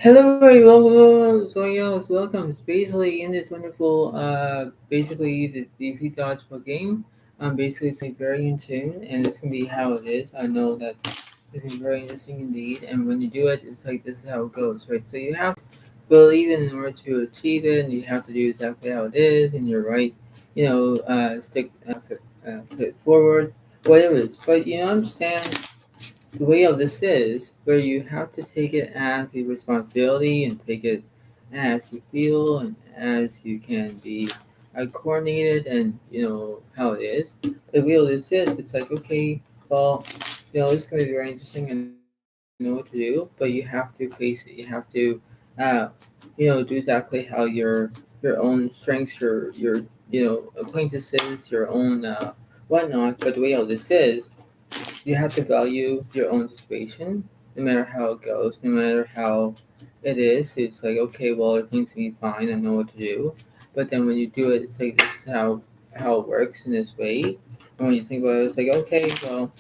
Hello, everybody. Welcome. So, welcome. It's basically in this wonderful, basically the few thoughts for game. Basically, it's gonna be very in tune, and it's gonna be how it is. I know that it's gonna be very interesting indeed. And when you do it, it's like this is how it goes, right? So you have to believe it in order to achieve it, and you have to do exactly how it is, and you're right. Stick, put it forward, whatever it is. But understand the way of this is where you have to take it as a responsibility and take it as you feel and as you can be coordinated and how it is. But the way of this is it's like okay, well, it's going to be very interesting and know what to do, but you have to face it. You have to uh, do exactly how your own strengths, your acquaintances, your own whatnot. But the way of this is you have to value your own situation, no matter how it goes, no matter how it is. It's like, okay, well, it seems to be fine. I know what to do. But then when you do it, it's like this is how it works in this way. And when you think about it, it's like, okay, well,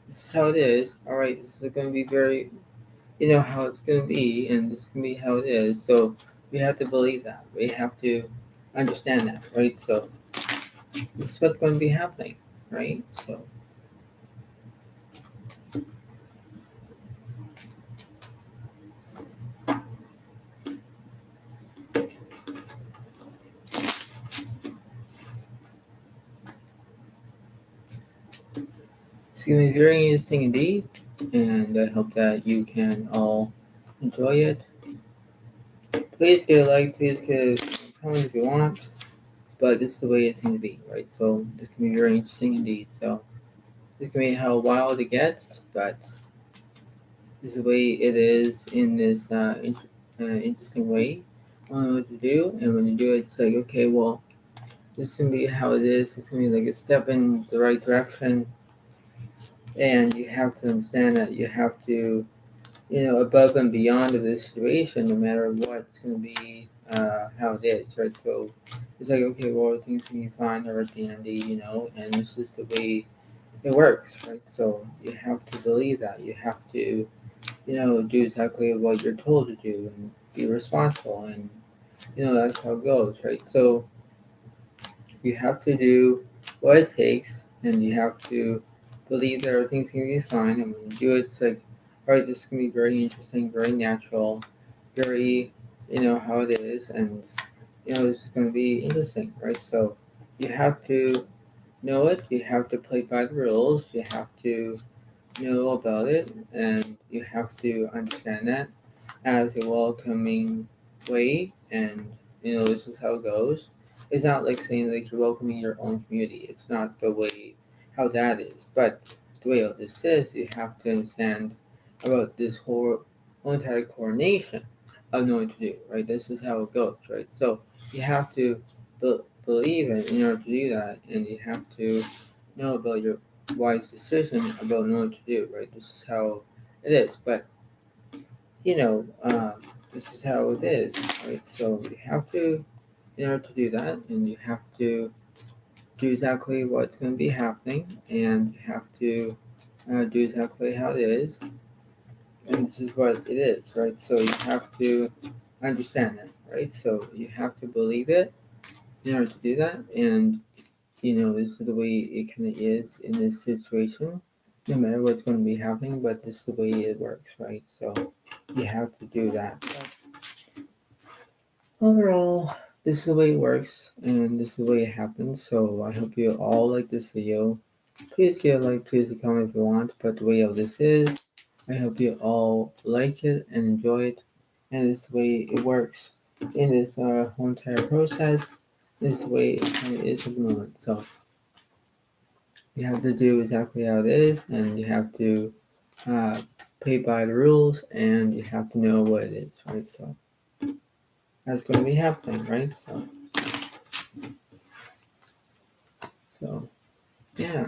this is how it is. All right, this is going to be very, how it's going to be, and this is going to be how it is. So we have to believe that. We have to understand that, right? So this is what's going to be happening, right? So it's going to be very interesting indeed, and I hope that you can all enjoy it. Please give a like, please give a comment if you want, but this is the way it's going to be, right? So this can be very interesting indeed. So this can be how wild it gets, but this is the way it is in this interesting way. I don't know what to do, and when you do it, it's like, okay, well, this is going to be how it is. It's going to be like a step in the right direction, and you have to understand that you have to above and beyond of the situation, no matter what, it's going to be how it is, right? So it's like, okay, well, things can be fine or dandy, and this is the way it works, right? So you have to believe that. You have to, do exactly what you're told to do and be responsible, and that's how it goes, right? So you have to do what it takes, and you have to believe that everything's gonna be fine. And when you do it, it's like, all right, this is gonna be very interesting, very natural, very, how it is, and this is gonna be interesting, right? So you have to know it. You have to play by the rules. You have to know about it, and you have to understand that as a welcoming way, and this is how it goes. It's not like saying like you're welcoming your own community. It's not the way how that is. But the way of this is, you have to understand about this whole entire coordination of knowing what to do, right? This is how it goes, right? So you have to believe it in order to do that, and you have to know about your wise decision about knowing what to do, right? This is how it is. But you know, um, this is how it is, right? So you have to, in order to do that, and you have to do exactly what's going to be happening, and you have to do exactly how it is, and this is what it is, right? So you have to understand that, right? So you have to believe it in order to do that, and this is the way it kind of is in this situation, no matter what's going to be happening, but this is the way it works, right? So you have to do that. Overall, this is the way it works, and this is the way it happens. So I hope you all like this video. Please give a like, please comment if you want. But the way of this is, I hope you all like it and enjoy it, and this is the way it works in this whole entire process. This is the way it kind of is at the moment. So you have to do exactly how it is, and you have to uh, play by the rules, and you have to know what it is, right? So that's going to be happening, right? So yeah.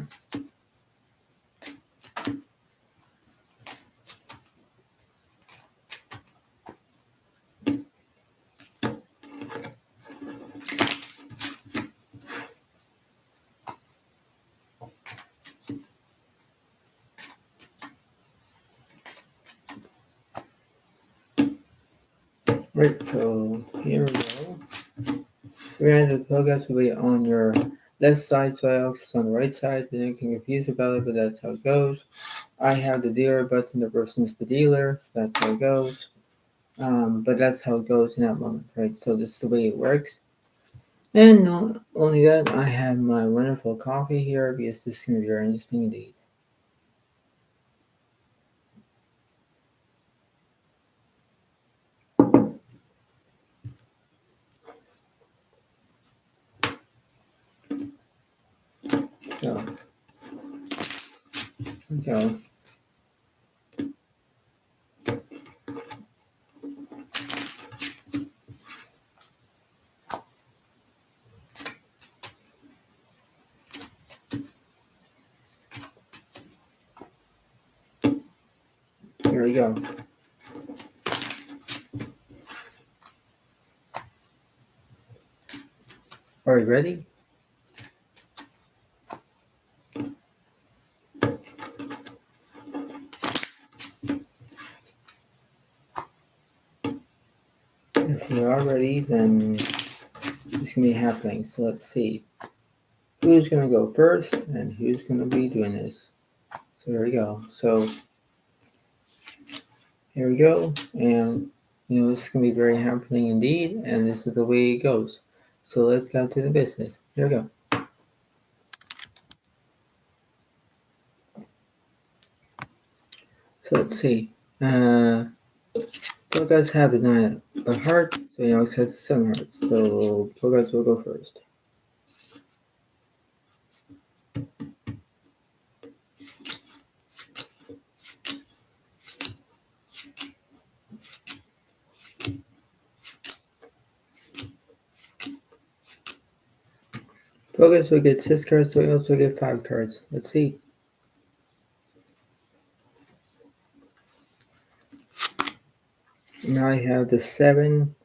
Right, so here we go. Realize the progress will be on your left side, so I focus on the right side. You're getting confused about it, but that's how it goes. I have the dealer button that represents the dealer. That's how it goes. But that's how it goes in that moment, right? So this is the way it works. And not only that, I have my wonderful coffee here because this is going to be very interesting indeed. So, okay. Here we go. Are you ready? If you are ready, then it's going to be happening. So let's see. Who's going to go first and who's going to be doing this? So here we go. So here we go. And, this is going to be very happening indeed. And this is the way it goes. So let's get to the business. Here we go. So let's see. Pogas have the 9 of hearts, so Youngs has 7 hearts. So Pogas will go first. Pogas will get 6 cards, so he also get 5 cards. Let's see. Now I have the 7,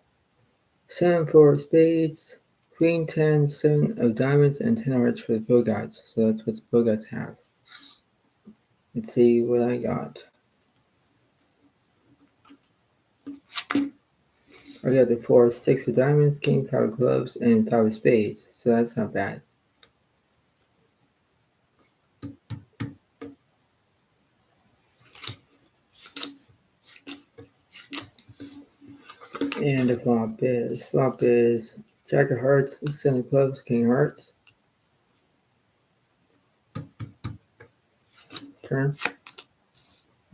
4 of spades, Queen 10, 7 of diamonds, and 10 hearts for the Pogas. So that's what the Pogas have. Let's see what I got. I got the 4, 6 of diamonds, King, 5 of clubs, and 5 of spades. So that's not bad. And the flop is Jack of hearts, 7 of clubs, King of hearts. Turn.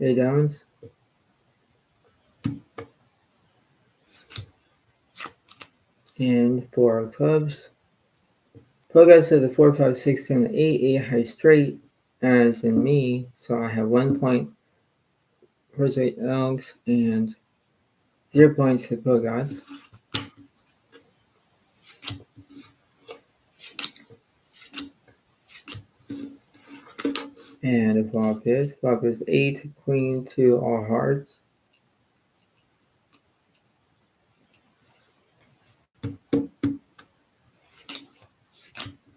8 diamonds. And 4 of clubs. Pogas has the 4, 5, 6, 7, 8, 8 high straight, as in me, so I have 1 point for 8 elks and 0 points for Pogas. And the flop is 8, queen, 2, all hearts.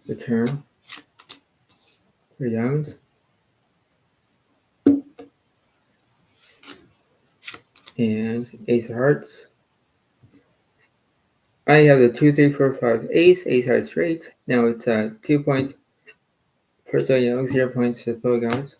The turn. 3 diamonds. And ace of hearts. I have the 2, 3, 4, 5 ace high straight. Now it's 2 points for Young, 0 points for Pogas.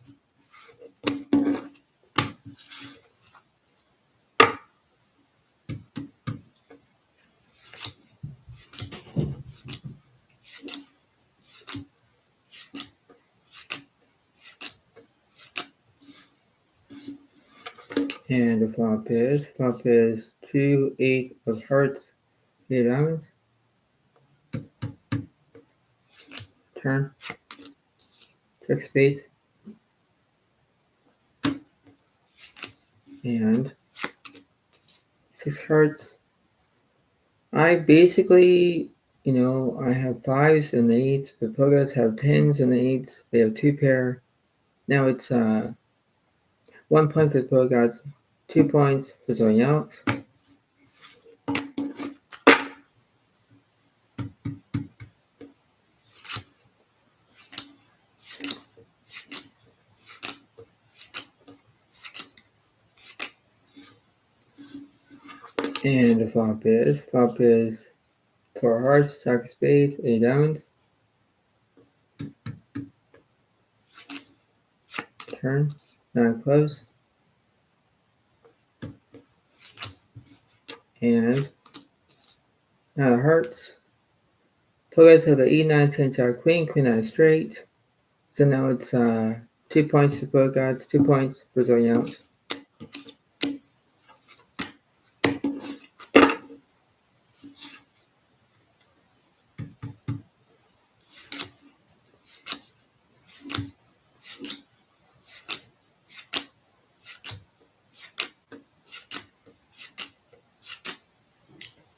And the flop is 2, 8 of hearts, 8 diamonds. Turn. 6 spades. And 6 hearts. I basically, I have 5s and 8s. The Pogas have 10s and 8s. They have 2 pair. Now it's 1 point for the Pogas, 2 points for going out. And the flop is 4 hearts, jack of spades, 8 diamonds. Turn, 9 clubs, and 9 hearts. Put to the E9, 10, jack, queen, queen 9 straight. So now it's 2 points for both guys, 2 points for going out.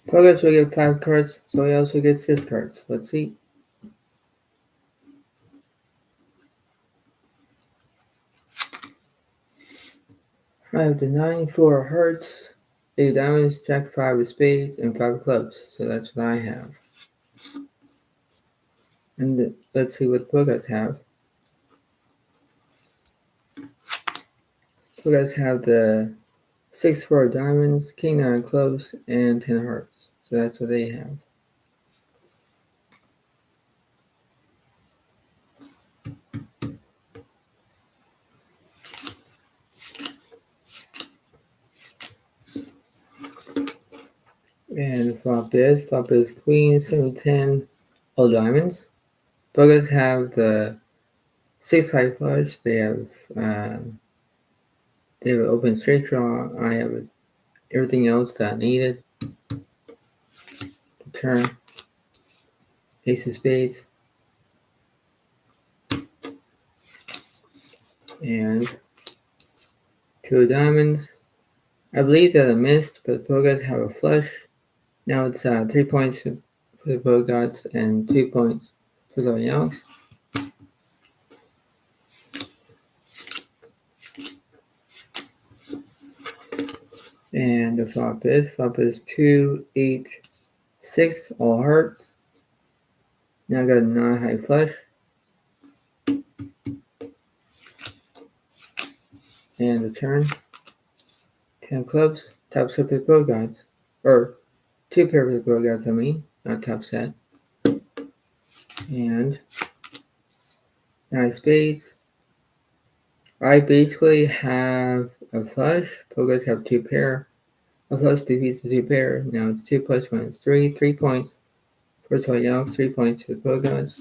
Progress will get 5 cards, so he also gets 6 cards. Let's see. I have the 9, 4 hearts, 8 diamonds, jack 5 of spades, and 5 clubs. So that's what I have. And let's see what Progress have. Progress have the 6, 4 diamonds, king 9 clubs, and 10 hearts. So that's what they have. And flop is queen, 7, 10, all diamonds. Progress have the 6 high flush. They have an open straight draw. I have everything else that I needed. Turn, ace of spades, and 2 diamonds. I believe that I missed, but the Bogarts have a flush. Now it's 3 points for the Bogarts and 2 points for someone else. And the flop is 2, 8, 6, all hearts. Now I got a 9 high flush. And the turn, 10 clubs, top set for the Bogarts. Or 2 pair for the Bogarts, I mean, not top set. And 9 spades. I basically have a flush. Bogarts have 2 pair. A flush defeats the 2 pair. Now it's 2 plus 1 is 3. 3 points for someone else. 3 points for the Bogarts.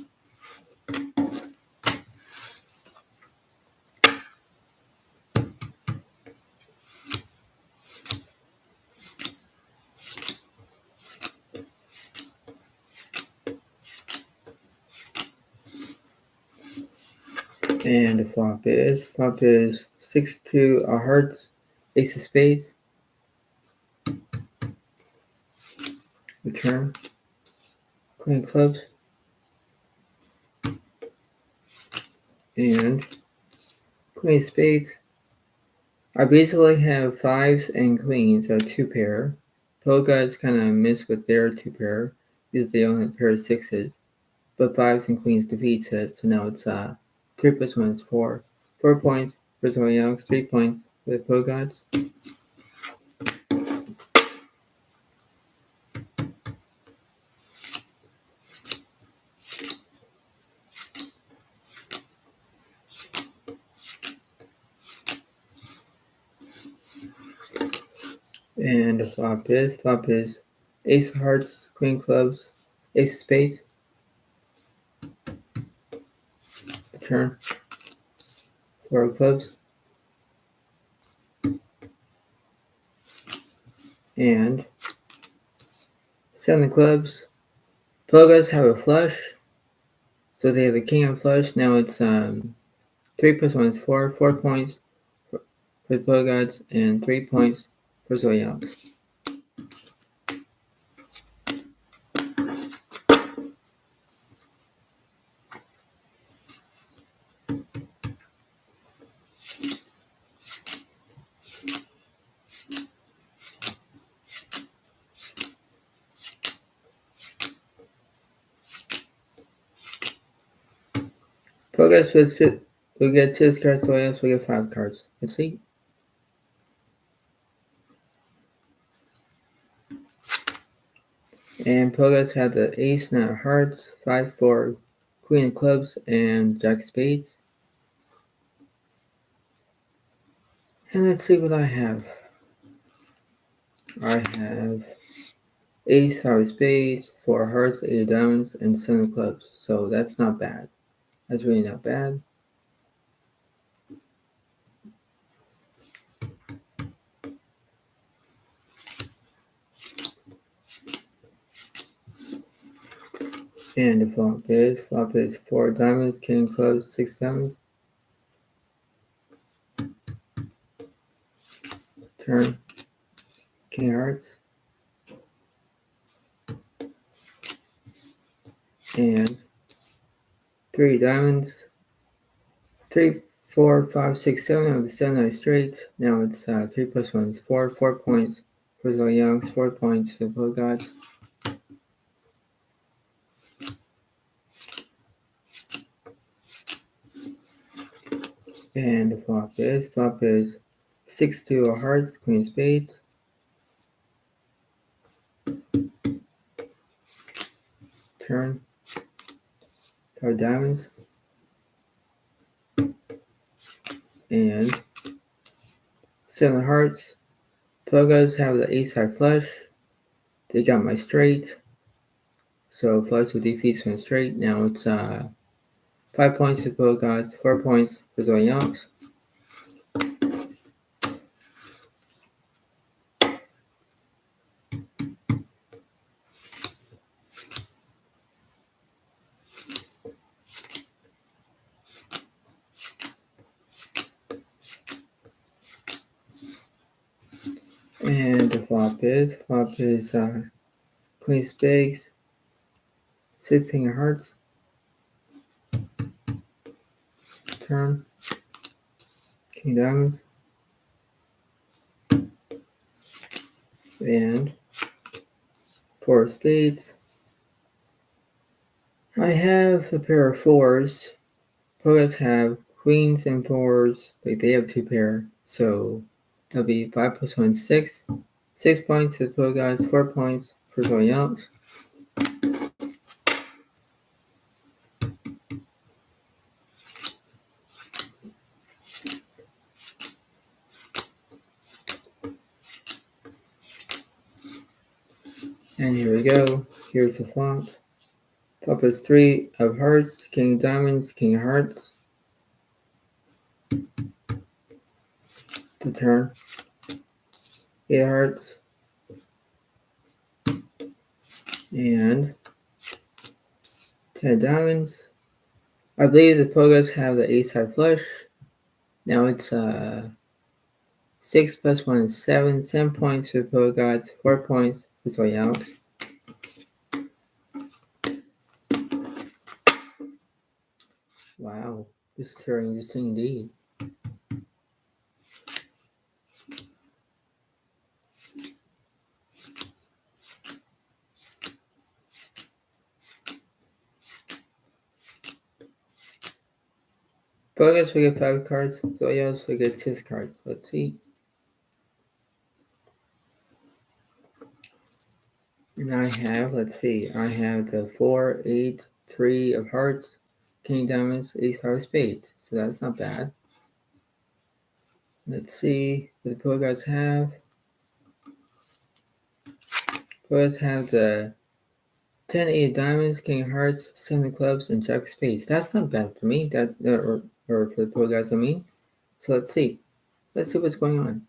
And the flop is 6, 2, a hearts, ace of spades. Return, queen of clubs, and queen of spades. I basically have 5s and queens, a 2 pair. Bogarts kind of miss with their 2 pair because they only have a pair of 6s. But 5s and queens defeats it, so now it's 3 plus 1 is 4. 4 points for someone else, 3 points for the Bogarts. And the flop is ace of hearts, queen of clubs, ace of spades. Turn, 4 of clubs, and 7 of clubs. Bogarts have a flush, so they have a king of flush. Now it's 3 plus 1 is 4. 4 points for the Bogarts and 3 points for someone else. Bogarts will get 6 cards, someone else will get 5 cards. Let's see. And Pogas have the ace, nine of hearts, 5, 4, queen of clubs, and jack of spades. And let's see what I have. I have ace, 5 of spades, 4 hearts, 8 of diamonds, and 7 of clubs. So that's not bad. That's really not bad. And the flop is 4 diamonds, king of clubs, 6 diamonds. Turn, king of hearts. And 3 diamonds. 3, 4, 5, 6, 7 of the 7 straight. Now it's 3 plus 1 is 4. 4 points for Zoe Young's, 4 points for Bogart. And the flop is 6, 2 of hearts, queen of spades. Turn, 5 diamonds. And 7 of hearts. Pogas have the ace high flush. They got my straight. So flush with defeats from straight. Now it's 5 points for Pogas, 4 points for Zoe Young's. And the flop is queen of spades, 16 of hearts. Turn, king diamonds. And 4 of spades. I have a pair of 4s. Poets have queens and 4s. Like they have 2 pair. So that'll be 5 plus 1 is 6. 6 points for Pogas, 4 points for Zoe Young. And here we go. Here's the flop. Flop is 3 of hearts, king of diamonds, king of hearts. The turn. 8 of hearts. And 10 of diamonds. I believe the Pogas have the ace high flush. Now it's 6 plus 1 is 7. 7 points for Pogas, 4 points for Zoe Young. Wow, this is very interesting indeed. Pogas will get 5 cards, Zoyos will get 6 cards. Let's see. And I have the 4, 8, 3 of hearts, king diamonds, ace high spades. So that's not bad. Let's see what the Pogas have. Pogas have the 10, 8 of diamonds, king of hearts, 7 of clubs, and jack of spades. That's not bad for me. Or for the Pogas, I mean. So let's see. Let's see what's going on.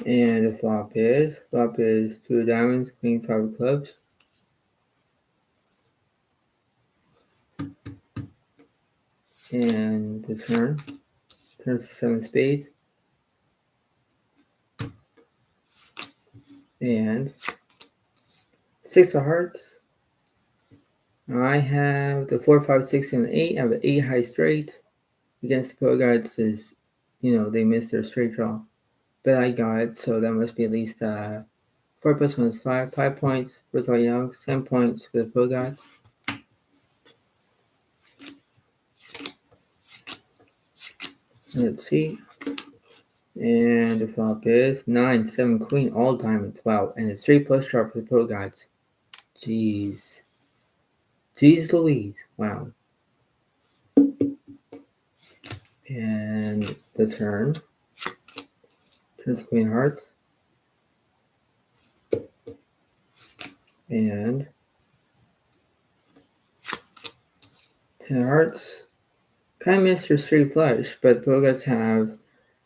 And the flop is 2 of diamonds, queen, 5 of clubs. And the turns to 7 spades. And 6 of hearts. I have the 4, 5, 6, and 8. I have an 8 high straight. Against the Pogas is, they missed their straight draw. But I got it, so that must be at least 4 plus 1 is 5. 5 points for Zoe Young, 10 points for the Pogas. Let's see. And the flop is 9, 7, queen, all diamonds. Wow. And it's 3 flush draw for the pro guides. Jeez. Jeez Louise. Wow. And the turn. Turns queen hearts. And 10 hearts. Kind of missed your straight flush, but pro guides have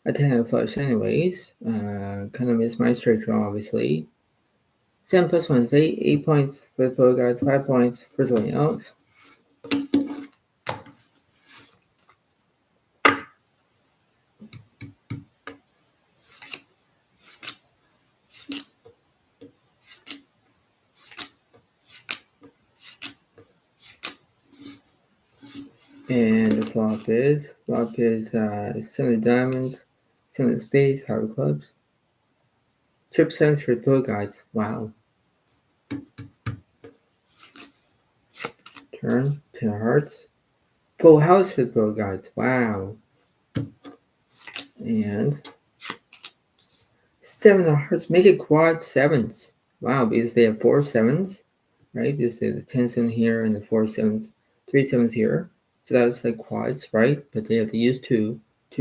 a 10 of flush anyways. Kind of missed my straight draw, obviously. 7 plus 1 is 8. 8 points for the pro guides. 5 points for someone else. And the flop is 7 of diamonds, 7 of spades, heart of clubs. Trip 7s for the pro guides. Wow. Turn 10 of hearts. Full house for the pro guides. Wow. And 7 of hearts. Make it quad 7s. Wow, because they have 4 7s, right? Because they have the 10 7 here and the 4 7s, 3 7s here. So that's like quads, right? But they have to use 2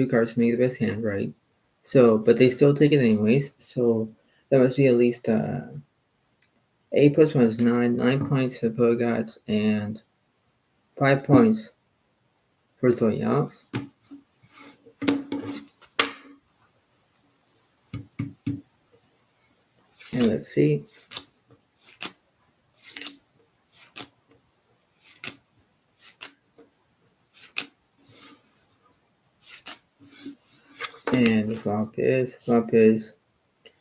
cards to make the best hand, right? So, but they still take it anyways. So that must be at least 8 plus 1 is 9. 9 points for the pro guides and 5 points for someone else. And let's see. And the flop is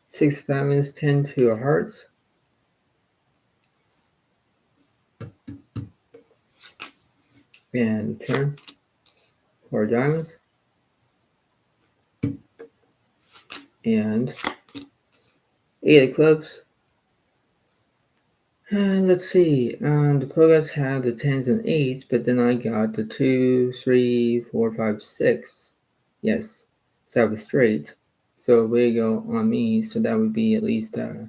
6 diamonds, 10 2 of hearts. And turn 4 diamonds. And 8 of clubs. And let's see. The pro guides have the 10s and 8s, but then I got the 2, 3, 4, 5, 6. Yes. So I have a straight. So way to go on me. So that would be at least 5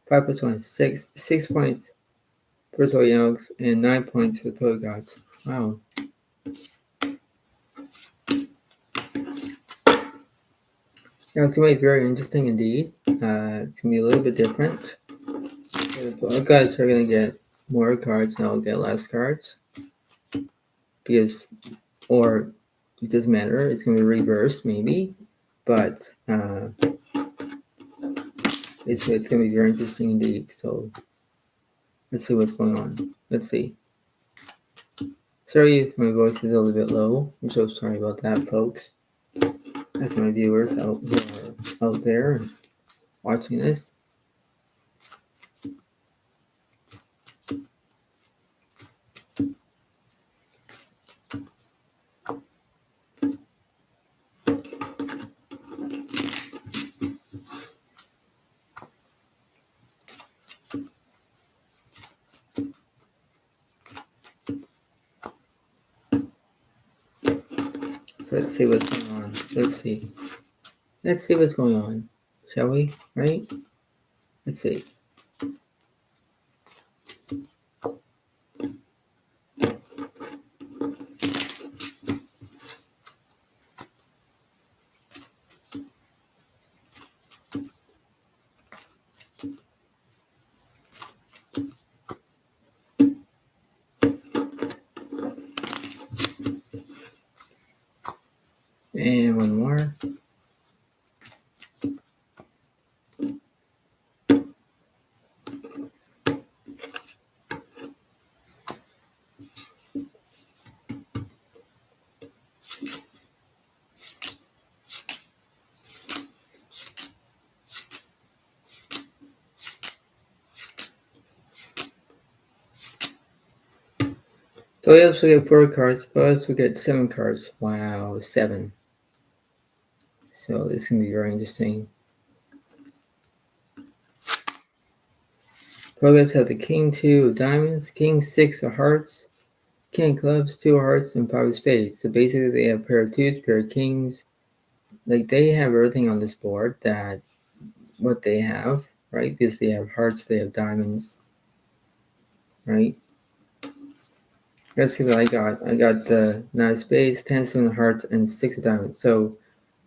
plus 1 is 6. 6 points for someone else and 9 points for the pro guides. Wow. Now it's going to be very interesting indeed. It can be a little bit different. The guys are going to get more cards and I'll get less cards. Because, or it doesn't matter, it's going to be reversed maybe. But it's going to be very interesting indeed. So let's see what's going on. Let's see. Sorry if my voice is a little bit low. I'm so sorry about that, folks. That's my viewers out there watching this. So let's see what's going on. Let's see what's going on. Shall we? Right? Let's see. And one more. So we also get 4 cards, but we get 7 cards. Wow, 7. So this is going to be very interesting. Progress have the King 2 of diamonds, King 6 of hearts, king of clubs, 2 hearts, and 5 of spades. So basically, they have pair of twos, pair of kings. Like they have everything on this board that what they have, right? Because they have hearts, they have diamonds, right? Let's see what I got. I got the 9 of spades, 10 of hearts, and 6 of diamonds. So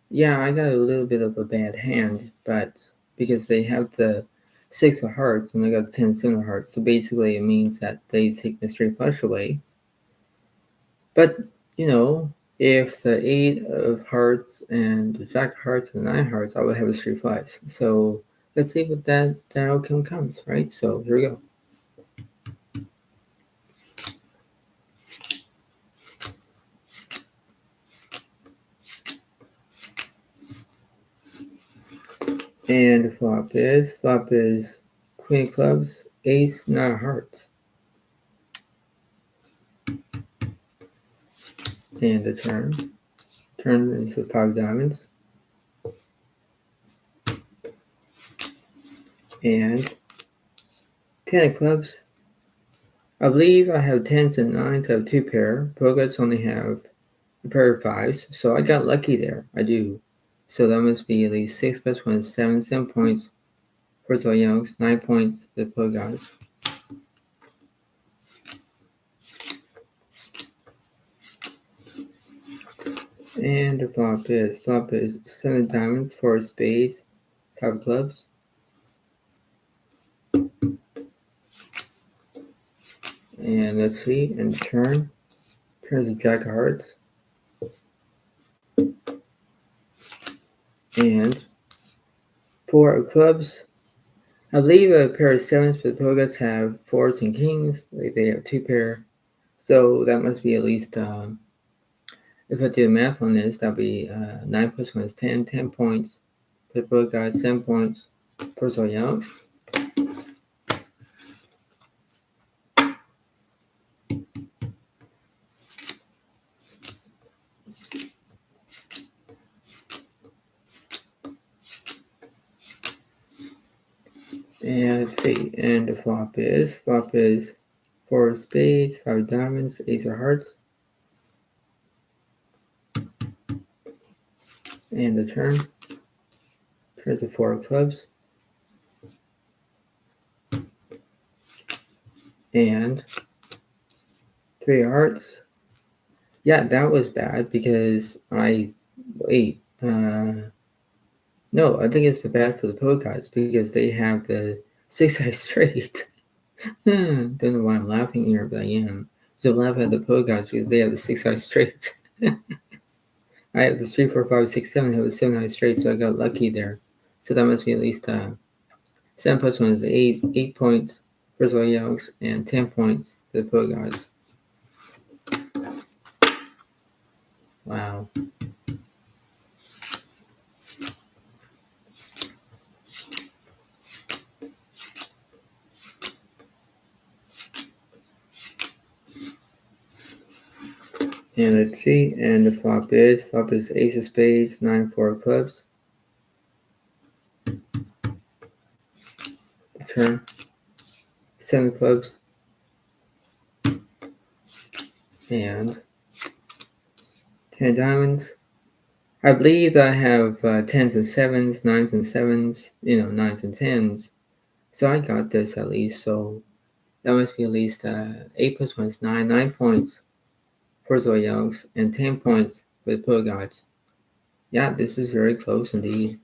yeah, I got a little bit of a bad hand, but because they have the 6 of hearts and I got the 10 of hearts, so basically it means that they take the straight flush away. But if the 8 of hearts and the jack of hearts and the 9 of hearts, I would have a straight flush. So let's see what that outcome comes, right? So here we go. And the flop is queen of clubs, ace, 9 of hearts. And the turn is the 5 of diamonds. And 10 of clubs. I believe I have 10s and 9s. I have 2 pair. Poguts only have a pair of 5s. So I got lucky there. I do. So that must be at least 6 plus 1 is 7. 7 points for the Youngs. 9 points for the Poguts. And the flop is 7 diamonds, 4 spades, 5 clubs. And let's see. And turn is a jack of hearts. And 4 of clubs. I believe a pair of 7s, but the Poguts have 4s and kings. They have 2 pair. So that must be at least, if I do the math on this, that'll be 9 plus 1 is 10. 10 points for the Poguts, 7 points for the Youngs. And let's see. And the flop is 4 of spades, 5 of diamonds, ace of hearts. And the turn is a 4 of clubs. And 3 of hearts. Yeah, that was bad because no, I think it's the bad for the Poguts because they have the 6-eye straight. Don't know why I'm laughing here, but I am. So I'm laughing at the Poguts because they have the 6-eye straight. I have the 3, 4, 5, 6, 7. I have the 7-eye straight, so I got lucky there. So that must be at least 7 plus 1 is 8. 8 points for the Youngs and 10 points for the Poguts. Wow. And let's see. And the flop is ace of spades, 9, 4 of clubs. The turn, 7 of clubs. And 10 diamonds. I believe I have 10s and 7s, 9s and 7s, 9s and 10s. So I got this at least. So that must be at least 8 plus 1 is 9. 9 points for the Youngs and 10 points for the Poguts. Yeah, this is very close indeed.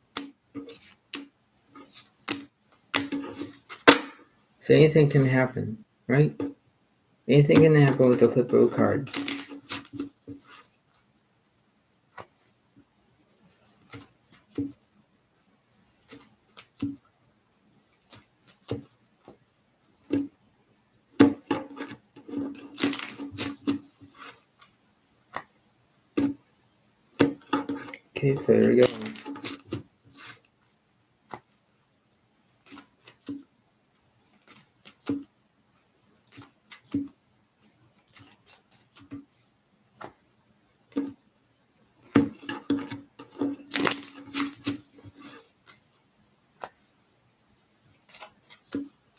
So anything can happen, right? Anything can happen with the flipper card. Okay, so here we go.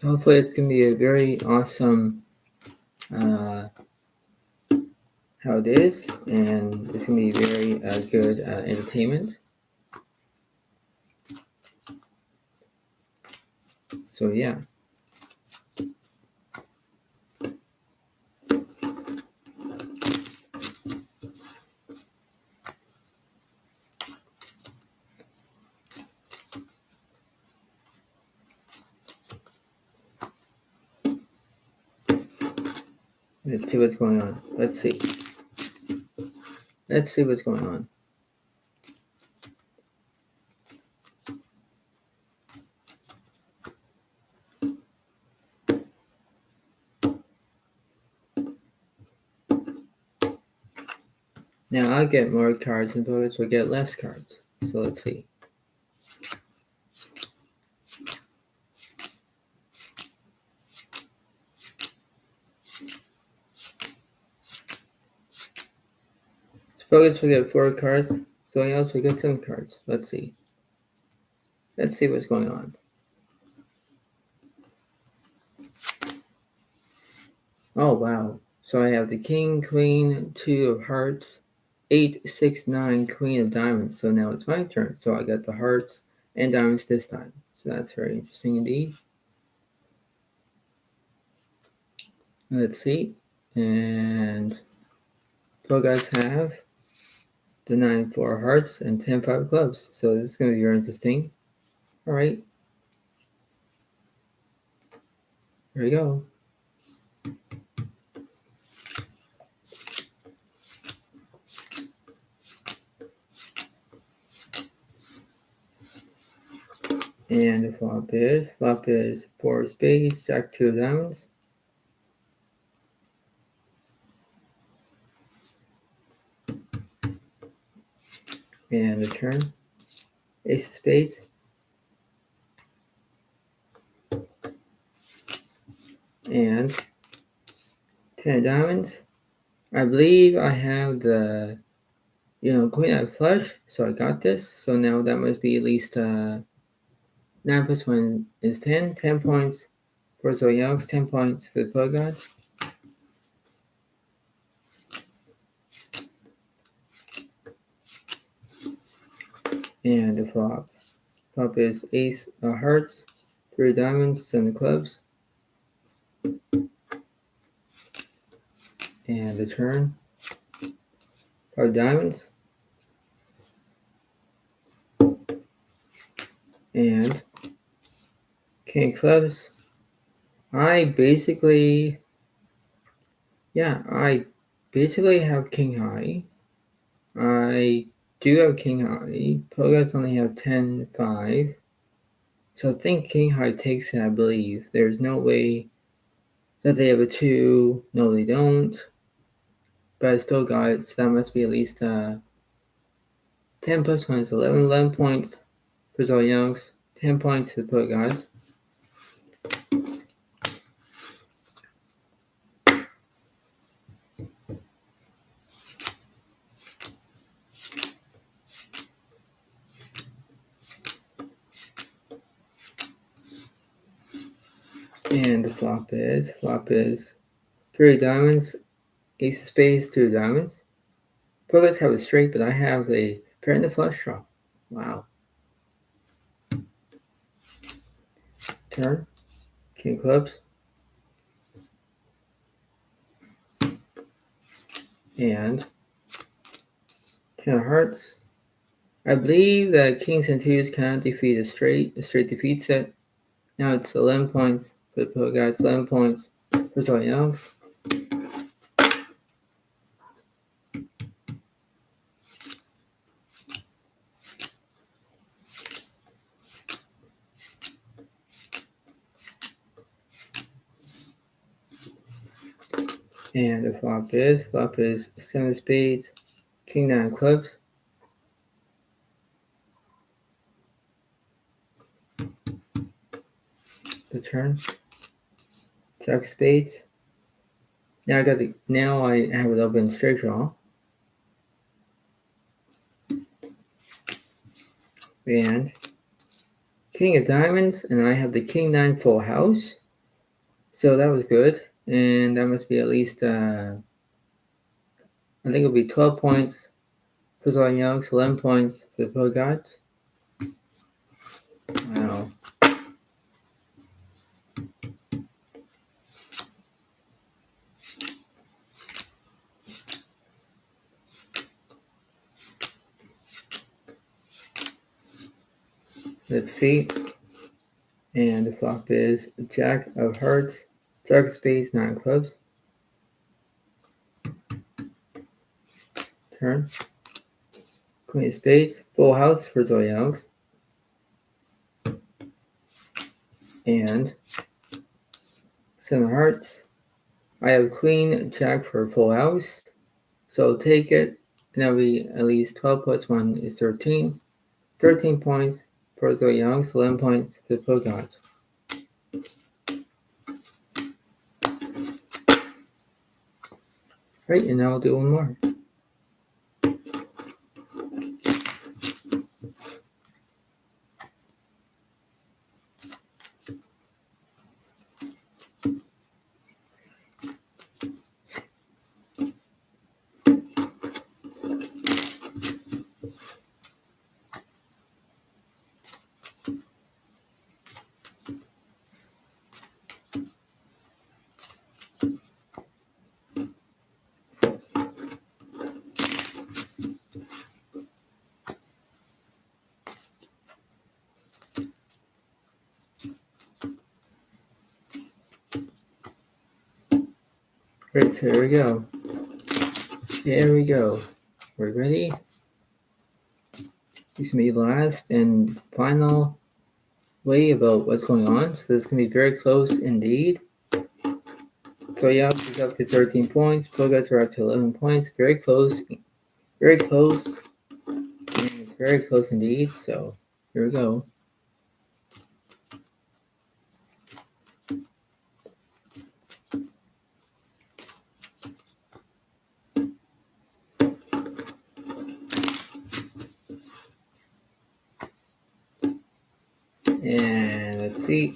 Hopefully it can be a very awesome how it is, and it's gonna be very good entertainment. So yeah. Let's see what's going on. Let's see what's going on. Now I'll get more cards and opponents will get less cards. So let's see. Opponents will get 4 cards, so else will get 7 cards. Let's see. Let's see what's going on. Oh wow. So I have the King, Queen, 2 of Hearts, 8, 6, 9, Queen of Diamonds. So now it's my turn. So I got the Hearts and Diamonds this time. So that's very interesting indeed. Let's see. And so guys have the 9, 4 Hearts and 10, 5 Clubs. So this is going to be very interesting. Alright. Here we go. And the flop is 4 of spades, Jack 2 of diamonds. And the turn, ace of spades. And 10 of diamonds. I believe I have the, queen of flush, so I got this. So now that must be at least 9 plus 1 is 10. 10 points for Zoe Youngs, 10 points for the Pro Gods. And the flop. Flop is ace of hearts, 3 diamonds, 7 of clubs. And the turn, 5 diamonds. And king of clubs. I basically have king high. I do have king high. Pogots only have 10, 5. So I think king high takes it, I believe. There's no way that they have a 2. No, they don't. But I still got it, so that must be at least 10 plus 1 is 11. 11 points for Zoe Youngs. 10 points to the Pro Guys. And the flop is 3 diamonds, ace of spades, 2 diamonds. Pro have a straight, but I have a pair in the flush draw. Wow. Turn, king of clubs. And 10 of hearts. I believe that kings and twos cannot defeat a straight. A straight defeats it. Now it's 11 points for the Pro Guys, 11 points for Zoe Youngs. And the flop is 7 of spades, king 9 of clubs. The turn, jack of spades. Now I have it open straight draw. And king of diamonds, and I have the king 9 full house. So that was good. And that must be at least I think it'll be 12 points for the Youngs, 11 points for the Pro Gods. Wow. Let's see. And the flop is Jack of Hearts, Jack of Spades, 9 clubs. Turn. Queen of Spades, full house for Zoe Youngs. And 7 of Hearts. I have Queen, Jack for a full house. So I'll take it, and that'll be at least 12 plus 1 is 13. 13 points for Zoe Youngs, 11 points for the Pro Gods. Right, and now I'll do one more. Right, so here we go. Here we go. We're ready. This is going to be the last and final way about what's going on. So this is going to be very close indeed. So Youngs is up to 13 points. Pro Gods are up to 11 points. Very close. Very close. And very close indeed. So here we go. And let's see.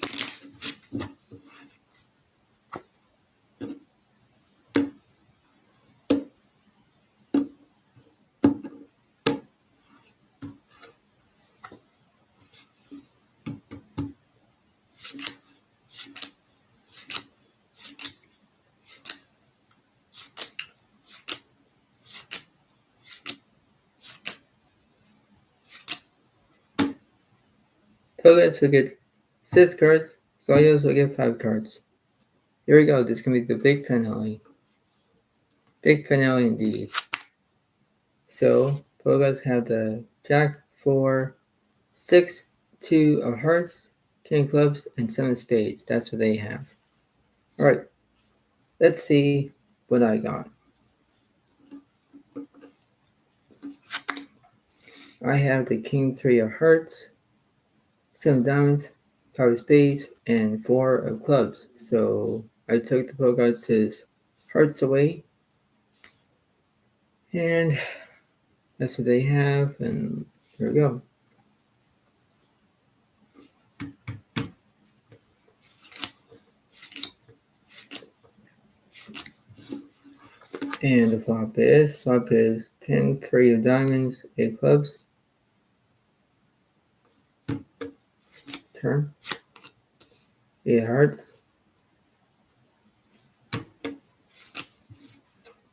Pillars will get 6 cards. Soyos will get 5 cards. Here we go. This is going to be the big finale. Big finale indeed. So, Pogas have the Jack, 4, 6, 2 of hearts, 10 clubs, and 7 spades. That's what they have. Alright, let's see what I got. I have the King, 3 of hearts, 7 diamonds, 5 of spades, and 4 of clubs. So, I took the Pogas' hearts away. And that's what they have, and here we go. And the flop is 10, 3 of diamonds, 8 clubs. Turn. 8 hearts.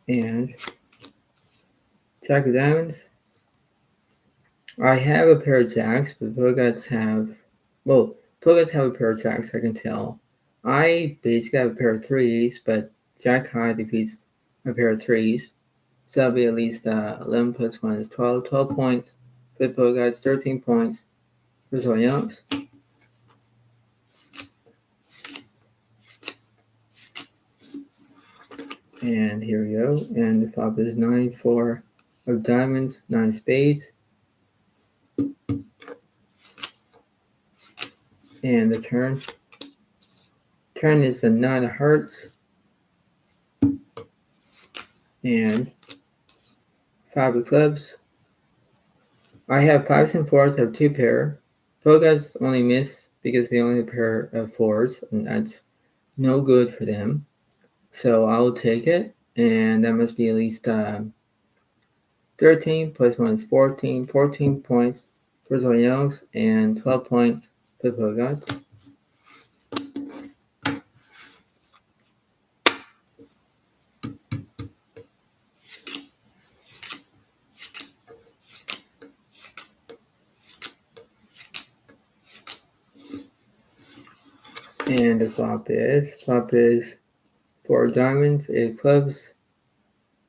And Jack of diamonds. I have a pair of jacks, but Pogots have, Pogots have a pair of jacks, I can tell. I basically have a pair of threes, but Jack high defeats a pair of threes. So that'll be at least 11 plus 1 is 12. 12 points for the Pogots, 13 points for Zoe Youngs. And here we go. And the flop is 9, 4 of diamonds, 9 spades. And the turn. Turn is the 9 of hearts. And 5 of clubs. I have 5s and 4s, I have 2 pair. Pogots only miss because they only have a pair of 4s, and that's no good for them. So I'll take it, and that must be at least 13 plus 1 is 14. 14 points for Zoyos and 12 points for Bogot. And the flop is 4 diamonds, 8 clubs,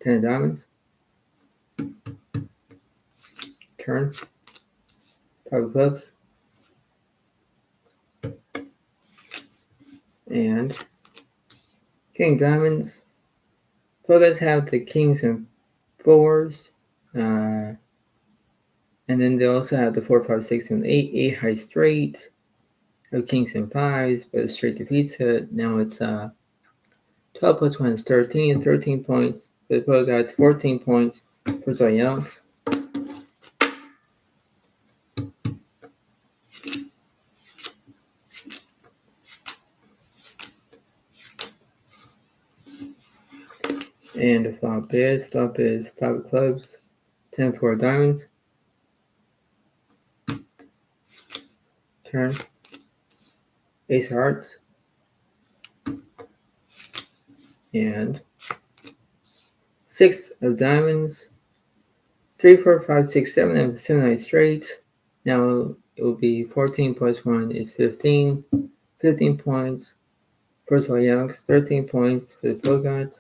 10 diamonds. Turn, 5 clubs. And king diamonds. Players have the kings and fours. And then they also have the 4, 5, 6, and 8. 8 high straight. Have kings and fives, but the straight defeats it. Now it's 12 plus 1 is 13. 13 points. The player got 14 points for Zoyos. And the flop is 5 clubs, 10 4 diamonds. Turn, ace hearts, and 6 of diamonds. 3 4 5 6 7 and 7 9 straight. Now it will be 14 plus 1 is 15. 15 points for Zoyos, 13 points for the Bogot.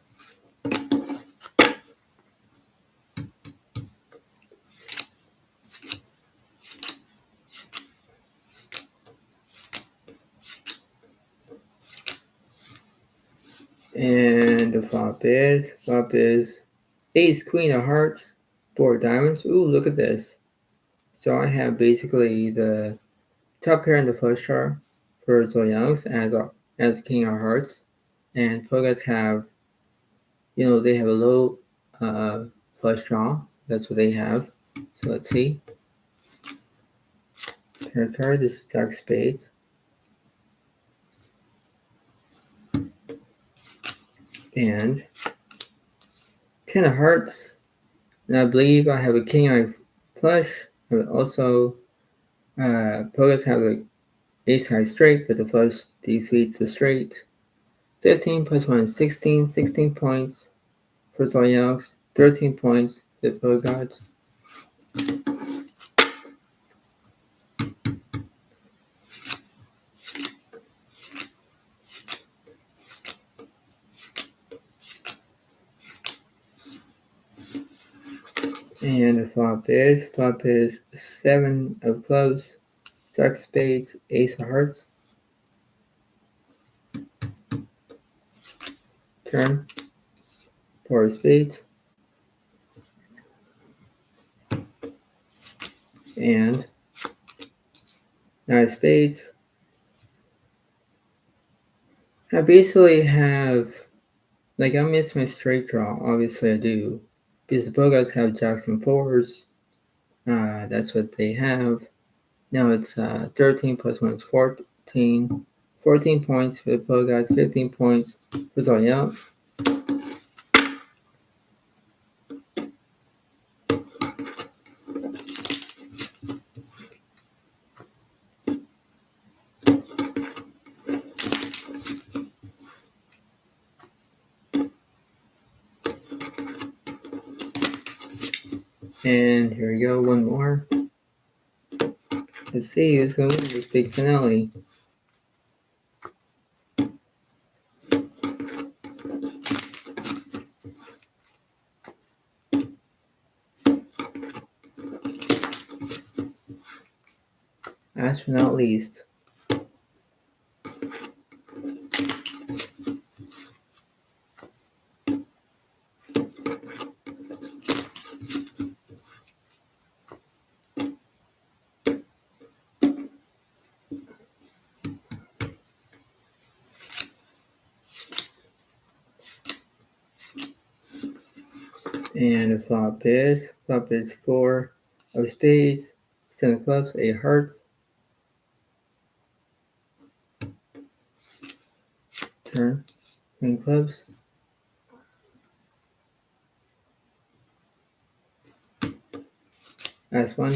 And the flop is ace, queen of hearts, 4 diamonds. Ooh, look at this. So I have basically the top pair in the flush draw for Zoyos as king of hearts. And Pogots have, they have a low flush draw. That's what they have. So let's see. Turn card, this is Jack Spades. And 10 of hearts. And I believe I have a king eye flush. But also, Pogots have the ace high straight, but the flush defeats the straight. 15 plus 1 is 16. 16 points for Zoyos. 13 points for the Pogots. And the flop is 7 of clubs, Jack spades, ace of hearts. Turn, 4 of spades. And 9 of spades. I basically have, I miss my straight draw, obviously I do, because the Bogots have jacks and fours. That's what they have. Now it's 13 plus 1 is 14. 14 points for the Bogots, 15 points for Zoyos. And here we go, one more. Let's see who's going to win this big finale. Last but not least. And the flop is 4 of spades, 7 of clubs, 8 of hearts. Turn, queen clubs. Last one.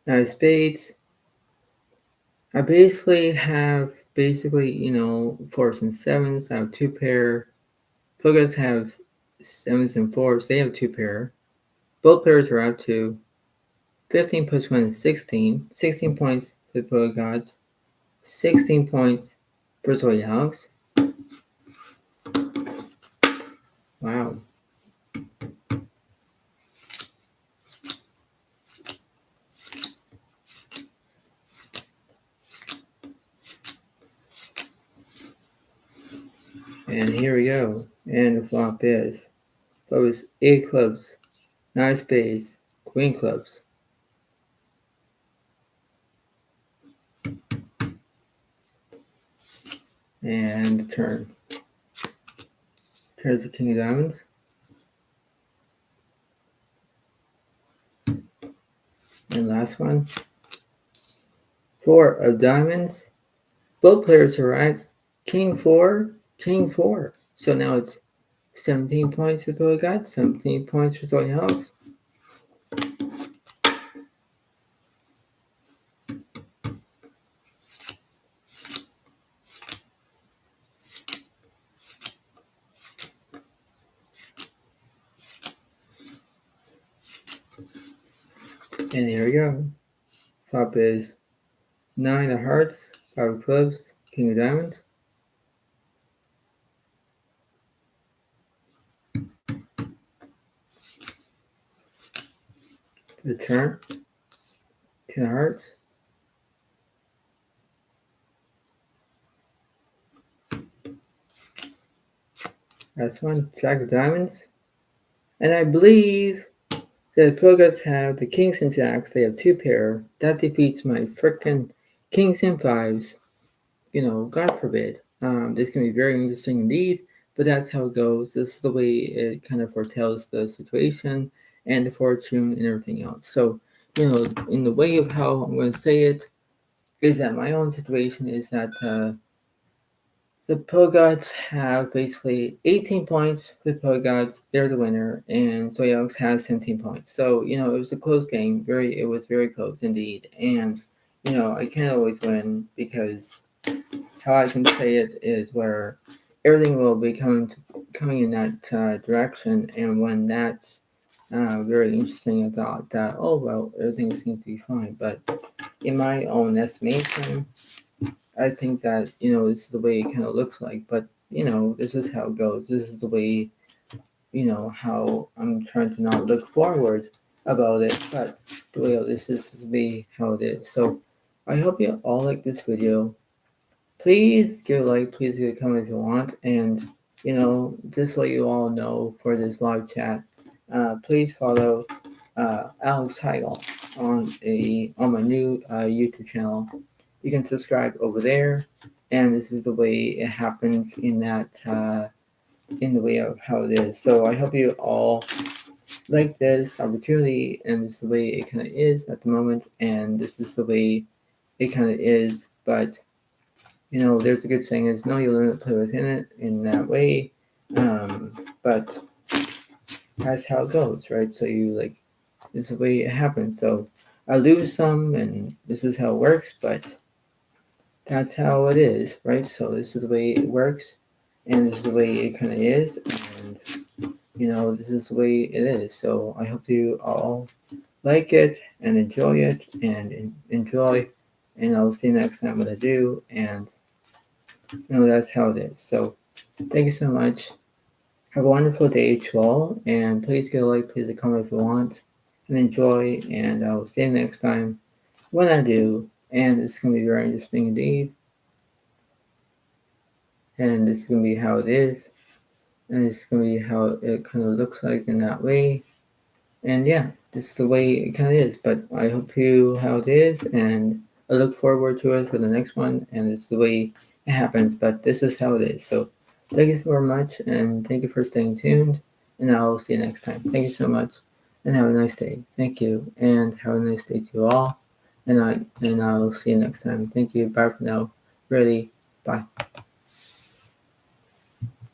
Nine of spades. I basically have fours and sevens. I have two pair. Pokemon's have sevens and fours. They have two pair. Both pairs are up to 15 plus 1 is 16. 16 points for the Pokegods. 16 points for Toy Alex. Wow. And here we go. And the flop is. That was 8 clubs, 9 spades, queen clubs. And the turn. Turns the king of diamonds. And last one. 4 of diamonds. Both players are right. King 4, king 4. So now it's 17 points for Billy God, 17 points for Toy House. And here we go. Flop is 9 of hearts, 5 of clubs, king of diamonds. The turn, 10 of hearts. Last one, jack of diamonds. And I believe that the Poguts have the kings and jacks. They have 2 pair. That defeats my frickin' kings and 5s. God forbid. This can be very interesting indeed, but that's how it goes. This is the way it kind of foretells the situation and the fortune and everything else. So, in the way of how I'm going to say it, is that my own situation is that the Pogods have basically 18 points for the Pogods. They're the winner, and Soyox has 17 points. So, it was a close game. It was very close indeed. And, I can't always win because how I can say it is where everything will be coming in that direction, and when that's very interesting, I thought that everything seems to be fine. But in my own estimation, I think that this is the way it kind of looks like. But this is how it goes. This is the way how I'm trying to not look forward about it, but the way this is to be how it is. So I hope you all like this video. Please give a like, please give a comment if you want, and just let you all know for this live chat, please follow Alex Heigl on my new YouTube channel. You can subscribe over there, and this is the way it happens in the way of how it is. So I hope you all like this opportunity, and this is the way it kind of is at the moment, and this is the way it kind of is, but there's a good saying is know your limit, play within it in that way. But that's how it goes, right? So this is the way it happens. So I lose some, and this is how it works, but that's how it is, right? So this is the way it works, and this is the way it kind of is, and this is the way it is. So I hope you all like it and enjoy it, and enjoy, and I'll see you next time what I do, and that's how it is. So thank you so much. Have a wonderful day to all, and please give a like, please a comment if you want, and enjoy, and I'll see you next time when I do, and it's going to be very interesting indeed, and this is going to be how it is, and it's going to be how it kind of looks like in that way, and yeah, this is the way it kind of is, but I hope you how it is, and I look forward to it for the next one, and it's the way it happens, but this is how it is. So thank you very much, and thank you for staying tuned, and I'll see you next time. Thank you so much, and have a nice day. Thank you, and have a nice day to you all, and I'll see you next time. Thank you. Bye for now. Really, bye.